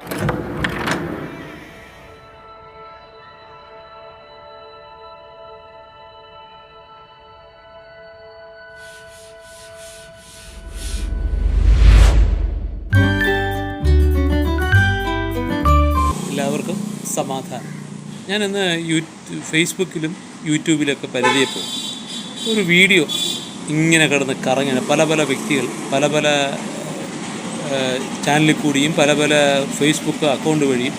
എല്ലാവർക്കും സമാധാനം. ഞാനിന്ന് ഫേസ്ബുക്കിലും യൂട്യൂബിലൊക്കെ പരിചയപ്പെട്ടു ഒരു വീഡിയോ ഇങ്ങനെ കിടന്ന് കറങ്ങുന്ന പല പല വ്യക്തികൾ പല പല ചാനലിൽ കൂടിയും പല പല ഫേസ്ബുക്ക് അക്കൗണ്ട് വഴിയും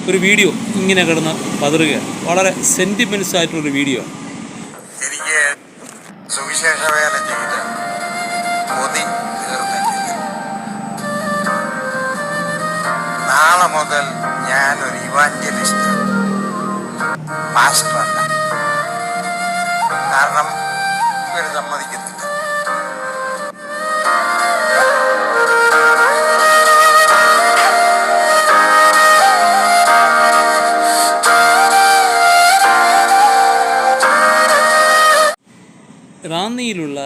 ഒരു വീഡിയോ ഇങ്ങനെ കിടന്ന് പതറുകയാണ്. വളരെ സെൻറ്റിമെൻറ്റ്സ് ആയിട്ടുള്ളൊരു വീഡിയോ ആണ്. എനിക്ക് സുവിശേഷ വേല ചെയ്ത് കൊതി തീർന്നിട്ടില്ല. നാളെ മുതൽ ഞാനൊരു ഇവാഞ്ചലിസ്റ്റ്, പാസ്റ്ററല്ല. കാരണം ഇവർ സമ്മതിക്കത്തില്ല. റാന്നിയിലുള്ള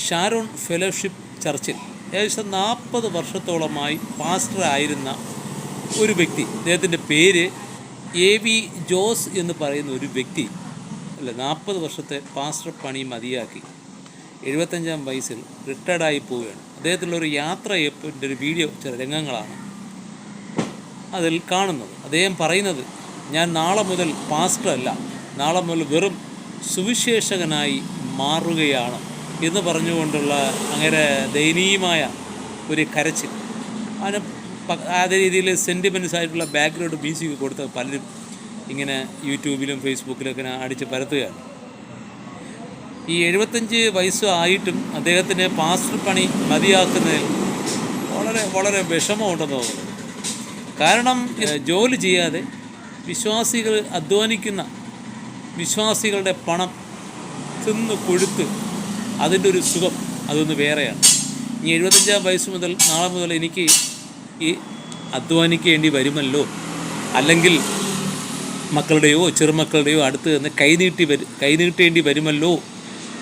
ഷാരോൺ ഫെലോഷിപ്പ് ചർച്ചിൽ ഏകദേശം 40 വർഷത്തോളമായി പാസ്റ്റർ ആയിരുന്ന ഒരു വ്യക്തി, അദ്ദേഹത്തിൻ്റെ പേര് AV ജോസ് എന്ന് പറയുന്ന ഒരു വ്യക്തി 40 വർഷത്തെ പാസ്റ്റർ പണി മതിയാക്കി 75-ാം വയസ്സിൽ റിട്ടയർഡായി പോവുകയാണ്. അദ്ദേഹത്തിലുള്ളൊരു യാത്രയപ്പിൻ്റെ ഒരു വീഡിയോ, ചില രംഗങ്ങളാണ് അതിൽ കാണുന്നത്. അദ്ദേഹം പറയുന്നത്, ഞാൻ നാളെ മുതൽ പാസ്റ്റർ അല്ല, നാളെ മുതൽ വെറും സുവിശേഷകനായി മാറുകയാണ് എന്ന് പറഞ്ഞുകൊണ്ടുള്ള അങ്ങനെ ദയനീയമായ ഒരു കരച്ചിൽ. അതിന് അതേ രീതിയിൽ സെൻറ്റിമെൻറ്റ്സ് ആയിട്ടുള്ള ബാക്ക്ഗ്രൗണ്ട് മ്യൂസിക് കൊടുത്ത് പലരും ഇങ്ങനെ യൂട്യൂബിലും ഫേസ്ബുക്കിലൊക്കെ അടിച്ച് പരത്തുകയാണ്. ഈ 75 വയസ്സ് ആയിട്ടും അദ്ദേഹത്തിന് പാസ്റ്റർ പണി മതിയാക്കുന്നതിൽ വളരെ വളരെ വിഷമമുണ്ടെന്ന് തോന്നുന്നു. കാരണം ജോലി ചെയ്യാതെ വിശ്വാസികൾ അധ്വാനിക്കുന്ന വിശ്വാസികളുടെ പണം തിന്ന് കൊഴുത്ത് അതിൻ്റെ ഒരു സുഖം അതൊന്ന് വേറെയാണ്. ഈ 75-ാം വയസ്സ് മുതൽ നാളെ മുതൽ എനിക്ക് ഈ അധ്വാനിക്കേണ്ടി വരുമല്ലോ, അല്ലെങ്കിൽ മക്കളുടെയോ ചെറുമക്കളുടെയോ അടുത്ത് നിന്ന് കൈനീട്ടേണ്ടി വരുമല്ലോ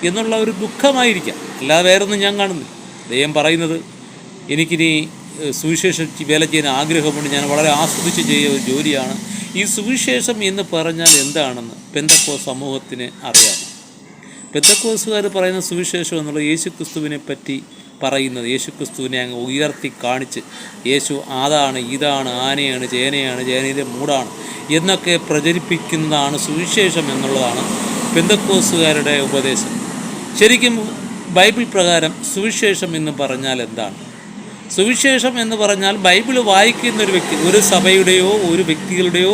എന്നുള്ള ഒരു ദുഃഖമായിരിക്കാം, അല്ലാതെ വേറൊന്നും ഞാൻ കാണുന്നില്ല. ദൈവം പറയുന്നത്, എനിക്കിനി സുവിശേഷം വേല ചെയ്യാൻ ആഗ്രഹമുണ്ട്, ഞാൻ വളരെ ആസ്വദിച്ച് ചെയ്യുന്ന ഒരു ജോലിയാണ്. ഈ സുവിശേഷം എന്ന് പറഞ്ഞാൽ എന്താണെന്ന് പെന്തക്കോസ്ത് സമൂഹത്തിന് അറിയാം. പെന്തക്കോസ്തുകാർ പറയുന്ന സുവിശേഷം എന്നുള്ള യേശുക്രിസ്തുവിനെ പറ്റി പറയുന്നത്, യേശുക്രിസ്തുവിനെ അങ്ങ് ഉയർത്തി കാണിച്ച് യേശു അതാണ് ഇതാണ് ആനയാണ് ചേനയുടെ മൂടാണ് എന്നൊക്കെ പ്രചരിപ്പിക്കുന്നതാണ് സുവിശേഷം എന്നുള്ളതാണ് പെന്തക്കോസ്തുകാരുടെ ഉപദേശം. ശരിക്കും ബൈബിൾ പ്രകാരം സുവിശേഷം എന്ന് പറഞ്ഞാൽ എന്താണ്? സുവിശേഷം എന്ന് പറഞ്ഞാൽ ബൈബിൾ വായിക്കുന്ന ഒരു വ്യക്തി, ഒരു സഭയുടെയോ ഒരു വ്യക്തികളുടെയോ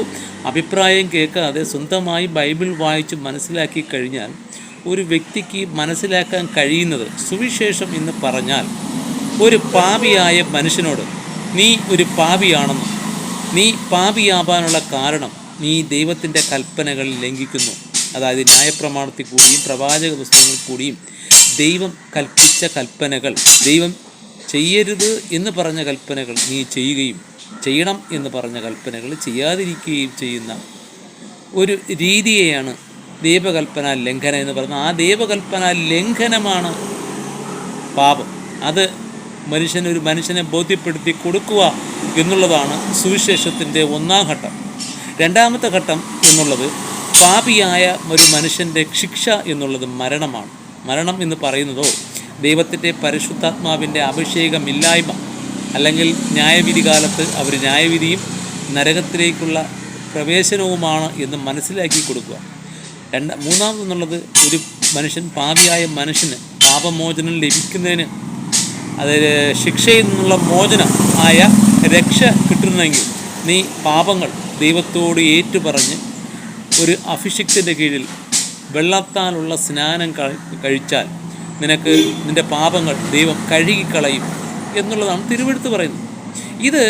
അഭിപ്രായം കേൾക്കാതെ സ്വന്തമായി ബൈബിൾ വായിച്ച് മനസ്സിലാക്കി കഴിഞ്ഞാൽ ഒരു വ്യക്തിക്ക് മനസ്സിലാക്കാൻ കഴിയുന്നത് സുവിശേഷം എന്ന് പറഞ്ഞാൽ ഒരു പാപിയായ മനുഷ്യനോട് നീ ഒരു പാപിയാണെന്നും നീ പാപിയാവാനുള്ള കാരണം നീ ദൈവത്തിൻ്റെ കൽപ്പനകൾ ലംഘിക്കുന്നു, അതായത് ന്യായപ്രമാണത്തിൽ കൂടിയും പ്രവാചക പുസ്തകങ്ങളിൽ കൂടിയും ദൈവം കൽപ്പിച്ച കൽപ്പനകൾ, ദൈവം ചെയ്യരുത് എന്ന് പറഞ്ഞ കൽപ്പനകൾ നീ ചെയ്യുകയും ചെയ്യണം എന്ന് പറഞ്ഞ കൽപ്പനകൾ ചെയ്യാതിരിക്കുകയും ചെയ്യുന്ന ഒരു രീതിയെയാണ് ദൈവകൽപ്പന ലംഘനം എന്ന് പറയുന്നത്. ആ ദൈവകൽപ്പന ലംഘനമാണ് പാപം. അത് ഒരു മനുഷ്യനെ ബോധ്യപ്പെടുത്തി കൊടുക്കുക എന്നുള്ളതാണ് സുവിശേഷത്തിൻ്റെ 1-ാം ഘട്ടം. 2-ാമത്തെ ഘട്ടം എന്നുള്ളത് പാപിയായ ഒരു മനുഷ്യൻ്റെ ശിക്ഷ എന്നുള്ളത് മരണമാണ്. മരണം എന്ന് പറയുന്നതോ ദൈവത്തിൻ്റെ പരിശുദ്ധാത്മാവിൻ്റെ അഭിഷേകമില്ലായ്മ, അല്ലെങ്കിൽ ന്യായവിധി കാലത്ത് അവർ ന്യായവിധിയും നരകത്തിലേക്കുള്ള പ്രവേശനവുമാണ് എന്ന് മനസ്സിലാക്കി കൊടുക്കുക. മൂന്നാമതെന്നുള്ളത് ഒരു മനുഷ്യൻ, പാപിയായ മനുഷ്യന് പാപമോചനം ലഭിക്കുന്നതിന്, അതായത് ശിക്ഷയിൽ നിന്നുള്ള മോചനം ആയ രക്ഷ കിട്ടുന്നെങ്കിൽ നീ പാപങ്ങൾ ദൈവത്തോട് ഏറ്റുപറഞ്ഞ് ഒരു അഭിഷിക്തൻ്റെ കീഴിൽ വെള്ളത്താലുള്ള സ്നാനം കഴിച്ചാൽ നിനക്ക് നിൻ്റെ പാപങ്ങൾ ദൈവം കഴുകിക്കളയും എന്നുള്ളതാണ് തിരുവെഴുത്ത് പറയുന്നത്. ഇത്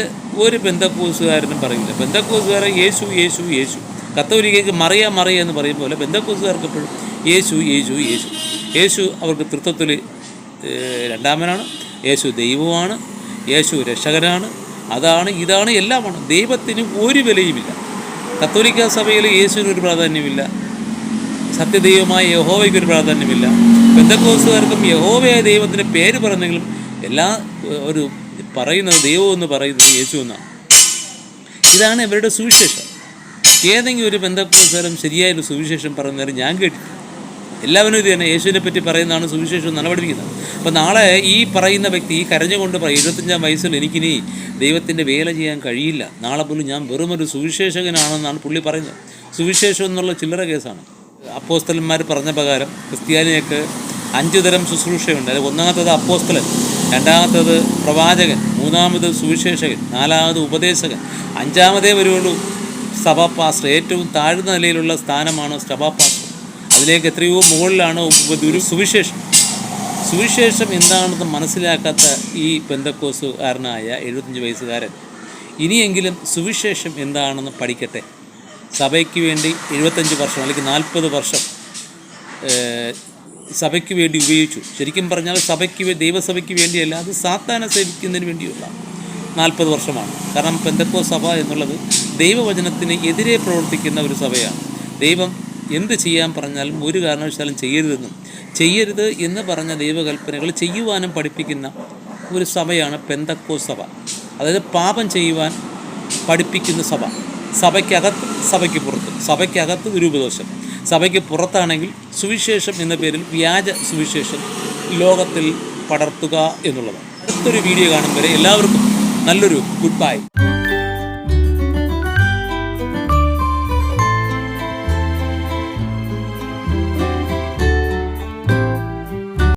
ഒരു പെന്തക്കോസ്തുകാരനും പറയില്ല. പെന്തക്കോസ്തുകാരൻ യേശു യേശു യേശു, കത്തോലിക്കയ്ക്ക് മറിയ എന്ന് പറയും പോലെ പെന്തക്കോസ്തുകാർക്ക് എപ്പോഴും യേശു യേശു യേശു. യേശു അവർക്ക് തൃത്വത്തിൽ രണ്ടാമനാണ്, യേശു ദൈവമാണ്, യേശു രക്ഷകനാണ്, അതാണ് ഇതാണ് എല്ലാമാണ്. ദൈവത്തിന് ഒരു വിലയുമില്ല. കത്തോലിക്ക സഭയിൽ യേശുവിനൊരു പ്രാധാന്യമില്ല, സത്യദൈവമായ യഹോവയ്ക്കൊരു പ്രാധാന്യമില്ല. പെന്തക്കോസ്തുകാർക്കും യഹോവയായ ദൈവത്തിൻ്റെ പേര് പറഞ്ഞെങ്കിലും എല്ലാ ഒരു പറയുന്നത് ദൈവം എന്ന് പറയുന്നത് യേശു എന്നാണ്. ഇതാണ് ഇവരുടെ സുവിശേഷം. ഏതെങ്കിലും ഒരു ബന്ധക്കോസ്തരം ശരിയായൊരു സുവിശേഷം പറയുന്നവർ ഞാൻ കേട്ടിട്ടില്ല. എല്ലാവരും ഇത് തന്നെ യേശുവിനെ പറ്റി പറയുന്നതാണ് സുവിശേഷം എന്നാണ് പഠിപ്പിക്കുന്നത്. അപ്പോൾ നാളെ ഈ പറയുന്ന വ്യക്തി ഈ കരഞ്ഞുകൊണ്ട് 75-ാം വയസ്സിൽ എനിക്കിനി ദൈവത്തിൻ്റെ വേല ചെയ്യാൻ കഴിയില്ല, നാളെ പോലും ഞാൻ വെറുമൊരു സുവിശേഷകനാണെന്നാണ് പുള്ളി പറയുന്നത്. സുവിശേഷം എന്നുള്ള ചില്ലറ കേസാണ്. അപ്പോസ്തലന്മാർ പറഞ്ഞ പ്രകാരം ക്രിസ്ത്യാനിയൊക്കെ 5 തരം ശുശ്രൂഷയുണ്ട്. അതിൽ ഒന്നാമത്തേത് അപ്പോസ്തലൻ, രണ്ടാമത്തേത് പ്രവാചകൻ, മൂന്നാമത് സുവിശേഷകൻ, നാലാമത് ഉപദേശകൻ, 5-ാമതേ വരുള്ളൂ സഭാ പാസ്റ്റർ. ഏറ്റവും താഴ്ന്ന നിലയിലുള്ള സ്ഥാനമാണ് സഭാ പാസ്റ്റർ. അതിലേക്ക് എത്രയോ മുകളിലാണ് ഒരു സുവിശേഷം. സുവിശേഷം എന്താണെന്ന് മനസ്സിലാക്കാത്ത ഈ പെന്തക്കോസുകാരനായ 75 വയസ്സുകാരൻ ഇനിയെങ്കിലും സുവിശേഷം എന്താണെന്ന് പഠിക്കട്ടെ. സഭയ്ക്ക് വേണ്ടി 75 വർഷം അല്ലെങ്കിൽ 40 വർഷം സഭയ്ക്ക് വേണ്ടി ഉപയോഗിച്ചു. ശരിക്കും പറഞ്ഞാൽ ദൈവസഭയ്ക്ക് വേണ്ടിയല്ല, അത് സാത്താനെ സേവിക്കുന്നതിന് വേണ്ടിയുള്ള 40 വർഷമാണ്. കാരണം പെന്തക്കോസ്ത് സഭ എന്നുള്ളത് ദൈവവചനത്തിന് എതിരെ പ്രവർത്തിക്കുന്ന ഒരു സഭയാണ്. ദൈവം എന്ത് ചെയ്യാൻ പറഞ്ഞാലും ഒരു കാരണവശാലും ചെയ്യരുത് എന്ന് പറഞ്ഞ ദൈവകൽപ്പനകൾ ചെയ്യുവാനും പഠിപ്പിക്കുന്ന ഒരു സഭയാണ് പെന്തക്കോസ്ത് സഭ. അതായത് പാപം ചെയ്യുവാൻ പഠിപ്പിക്കുന്ന സഭ. സഭയ്ക്കകത്ത് സഭയ്ക്ക് പുറത്ത്, സഭയ്ക്കകത്ത് ദുരുപദേശം, സഭയ്ക്ക് പുറത്താണെങ്കിൽ സുവിശേഷം എന്ന പേരിൽ വ്യാജ സുവിശേഷം ലോകത്തിൽ പടർത്തുക എന്നുള്ളതാണ്. അടുത്തൊരു വീഡിയോ കാണും വരെ എല്ലാവർക്കും നല്ലൊരു ഗുഡ് ബൈ.